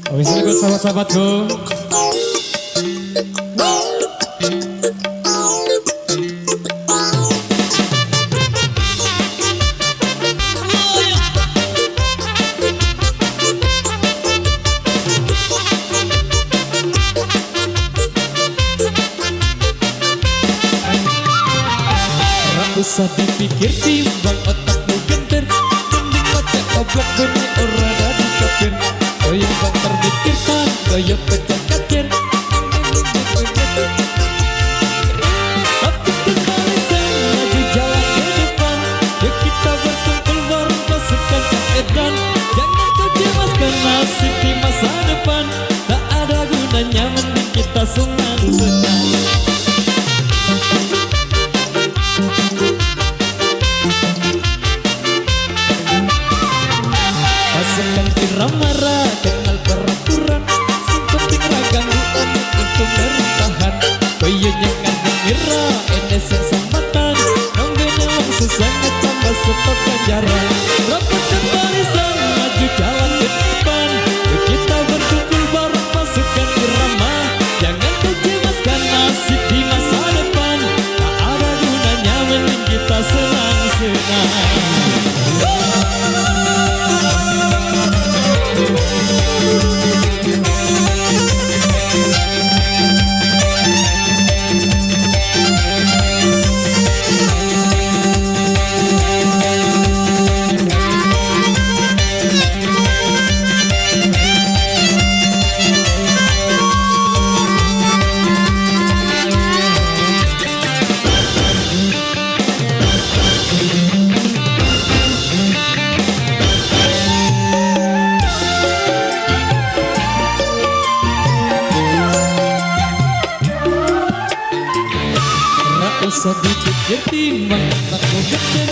Habis itu ikut sahabat-sahabatku. Usah dipikir timbang otakmu genter, mending baca oblak benih ora dadi kafir. Koyo gak terpikirkan, koyo pecah kacer. Tapi kembali maju jalan ke depan, ya kita berkumpul bareng pasukan Edan. Jangan kau cemaskan nasib di masa depan, tak ada gunanya mending kita senang-senang. Pasukan Kiramara kenal peraturan, sing penting ganggu omong untuk bertahan. Koyo jangan mengira enes sambatan, nonggene wong susah tambah stop ganjaran. Rapatkan barisan maju jalan ke depan, yuk kita berkumpul bareng pasukan Irama. Jangan kau cemaskan nasib di masa depan, tak ada gunanya mending kita senang-senang. Usah dipikir timbang otakmu gender,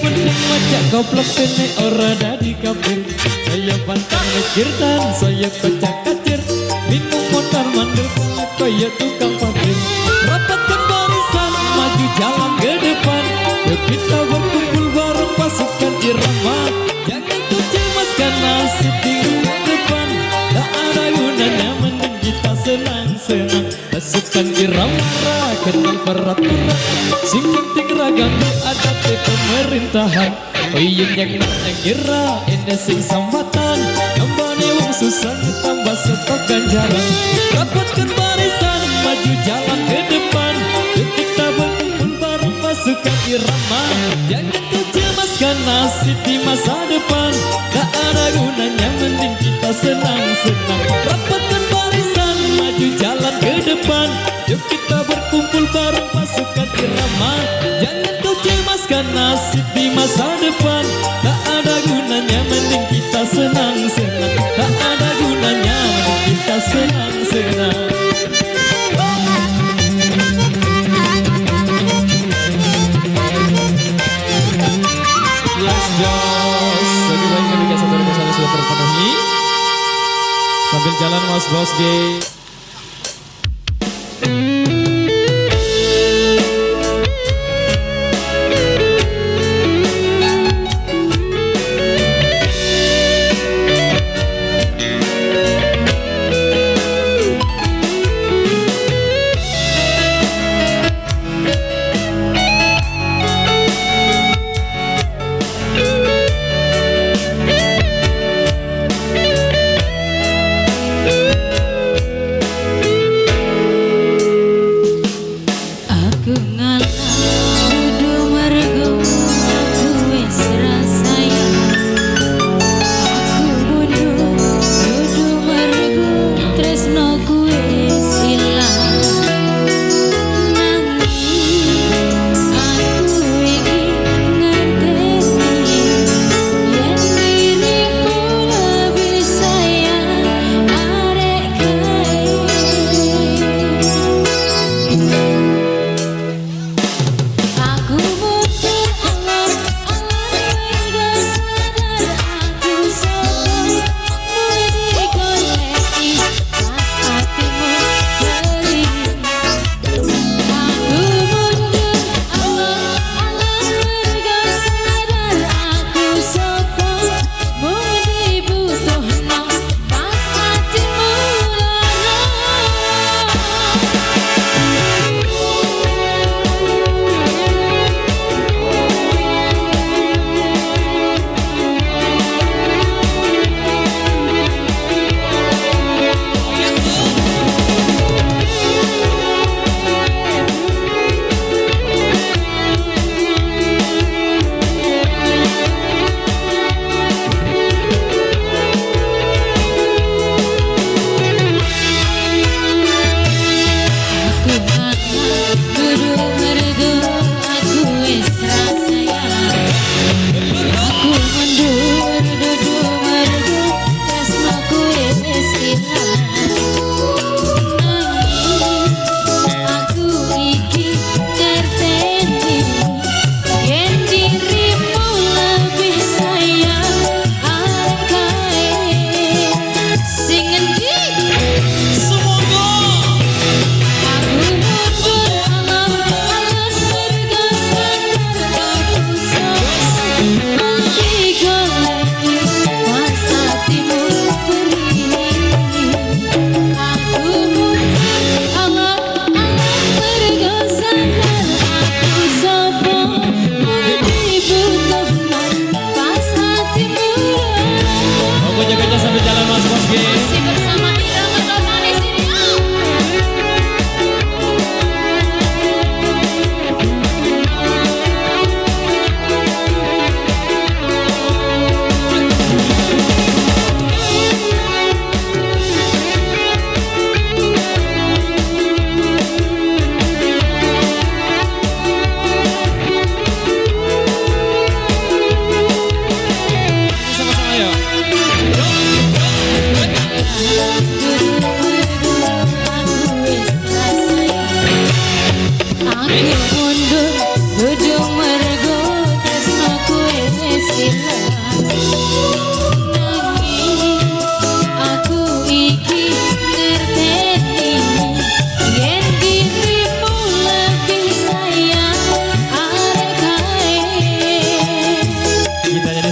mending baca goblok benih ora dadi kafir. Saya pantang mikir dan saya pecah kacer, bingung mondar mandir kaya tukang parkir. Rapatkan barisan maju jalan ke depan, yuk kita berkumpul bareng pasukan Irama. Jangan kau cemaskan nasib di depan, tak ada gunanya mending kita senang-senang. Pasukan Irama kenal peraturan, sing penting ganggu adat pemerintahan. Koyo jangan mengira ini sing sambatan, nambani wong susah tambah stok ganjaran. Rapatkan barisan maju jalan ke depan, yuk kita berkumpul bareng pasukan Irama. Jangan kau cemaskan nasib di masa depan, tak ada gunanya mending kita senang-senang. Rapatkan barisan maju jalan ke depan, yuk kita berkumpul bareng pasukan Irama. Jangan kau cemaskan nasib di masa depan, tak ada gunanya mending kita senang-senang. Tak ada gunanya mending kita senang-senang. Last Jos. Bagi baik ketika satu persatu sudah terpenuhi, sambil jalan Mas Bos G.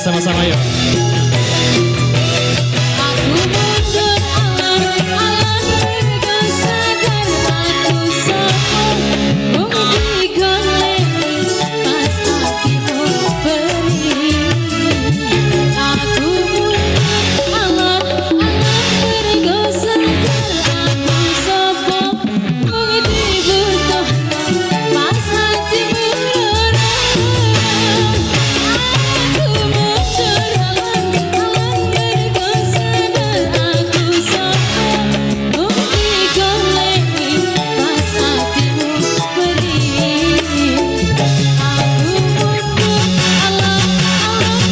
nyanyi sama-sama yuk. Aku mundur alan bergeser aku sopor bumi goleki pas hatimu beri. Aku mundur alan bergeser aku sopor bumi dibutuh pas hatimu lara. Aku mundur alan bergeser aku sopor bumi goleki pas hatimu beri. Aku mundur alan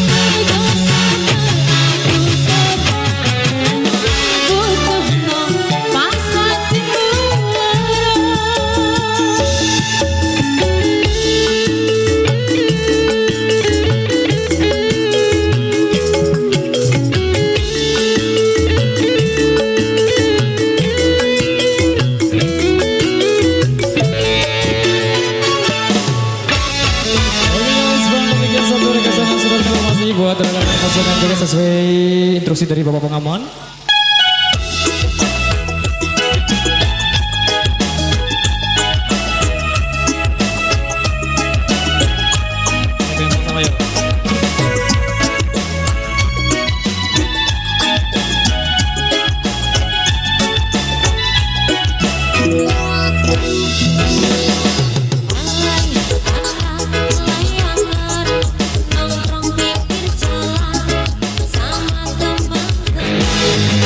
bergeser aku sopor butuh pas hatimu Oke guys, bang demikian satu rekasan yang sudah informasi buat rekan-rekan pasangan juga sesuai instruksi dari Bapak Pengaman. Oke, sama-sama yuk. nongkrong pinggir jalan sama teman-teman.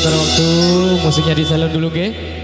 sementara waktu musiknya di salon dulu, ge.